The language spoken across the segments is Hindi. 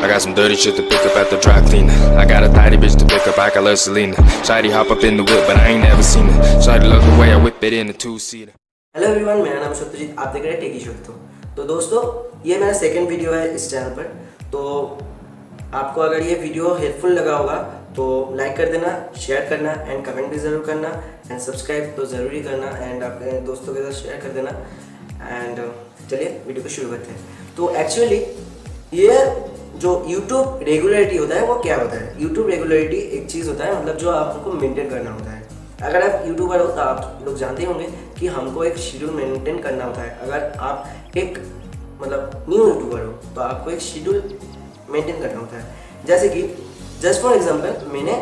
I got some dirty shit to pick up at the dry cleaner. I got a tidy bitch to pick up, I got Selena. Shawty hop up in the whip, but I ain't never seen her. Shawty love the way I whip it in a two-seater. Hello everyone, मेरा नाम सत्यजीत, आप देख रहे हैं टेकी शो। तो दोस्तों, ये मेरा सेकंड वीडियो है इस चैनल पर। तो आपको अगर ये वीडियो हेल्पफुल लगा होगा तो लाइक कर देना, शेयर करना एंड कमेंट भी ज़रूर करना एंड सब्सक्राइब तो ज़रूरी करना एंड अपने दोस्तों के साथ शेयर कर देना। एंड चलिए वीडियो को शुरू करते हैं। तो एक्चुअली ये जो YouTube रेगुलरिटी होता है वो क्या होता है? YouTube रेगुलरिटी एक चीज़ होता है, मतलब जो आपको मेंटेन करना होता है। अगर आप यूट्यूबर हो तो आप लोग जानते होंगे कि हमको एक शेड्यूल मेंटेन करना होता है। अगर आप एक मतलब न्यू यूट्यूबर हो तो आपको एक शेड्यूल मेंटेन करना होता है। जैसे कि जस्ट फॉर एग्जांपल मैंने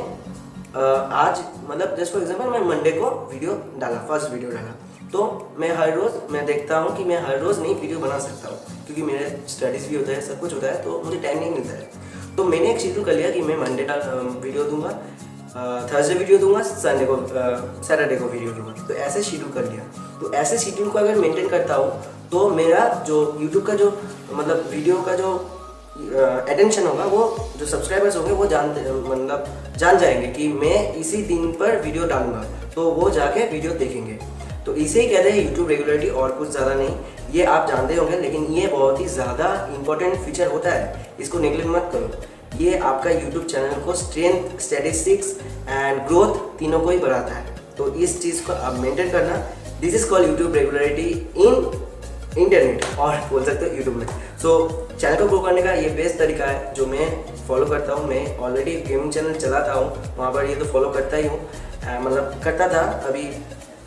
मैं मंडे को वीडियो डाला, फर्स्ट वीडियो डाला। तो मैं हर रोज़ देखता हूँ कि मैं हर रोज़ नई वीडियो बना सकता हूँ, क्योंकि मेरे स्टडीज़ भी होता है, सब कुछ होता है, तो मुझे टाइम नहीं मिलता है। तो मैंने एक शेड्यूल कर लिया कि मैं मंडे वीडियो दूंगा, थर्सडे वीडियो दूंगा, सैटरडे को वीडियो दूंगा। तो ऐसे शेड्यूल कर लिया। तो ऐसे शेड्यूल को अगर मेंटेन करता हूँ तो मेरा जो यूट्यूब का जो मतलब वीडियो का जो अटेंशन होगा, वो जो सब्सक्राइबर्स होंगे वो जान जाएंगे कि मैं इसी दिन पर वीडियो डालूंगा, तो वो जाके वीडियो देखेंगे। तो इसे ही कहते हैं यूट्यूब रेगुलरिटी, और कुछ ज़्यादा नहीं। ये आप जानते होंगे, लेकिन ये बहुत ही ज़्यादा इंपॉर्टेंट फीचर होता है, इसको नेगलेक्ट मत करो। ये आपका YouTube चैनल को स्ट्रेंथ, स्टैटिस्टिक्स एंड ग्रोथ तीनों को ही बढ़ाता है। तो इस चीज़ को आप मेंटेन करना। This is called YouTube regularity in internet, और बोल सकते हो यूट्यूब में। सो चैनल को ग्रो करने का ये बेस्ट तरीका है जो मैं फॉलो करता हूँ। मैं ऑलरेडी गेमिंग चैनल चलाता हूँ, वहाँ पर ये तो फॉलो करता ही हूँ, मतलब करता था। अभी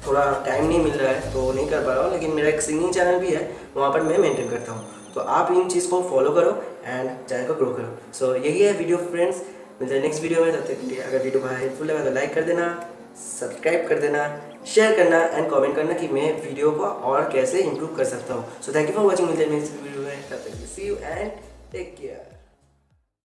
थोड़ा टाइम नहीं मिल रहा है तो नहीं कर पा रहा हूँ, लेकिन मेरा एक सिंगिंग चैनल भी है, वहाँ पर मैं मेंटेन करता हूँ। तो आप इन चीज़ को फॉलो करो एंड चैनल को ग्रो करो। सो यही है वीडियो फ्रेंड्स, मिलते हैं नेक्स्ट वीडियो में। तब तक के लिए अगर वीडियो बहुत हेल्पफुल लगा तो लाइक कर देना, सब्सक्राइब कर देना, शेयर करना एंड कमेंट करना कि मैं वीडियो को और कैसे इंप्रूव कर सकता हूँ। So thank you for watching. मिलते हैं नेक्स्ट वीडियो में, तब तक सी यू एंड टेक केयर।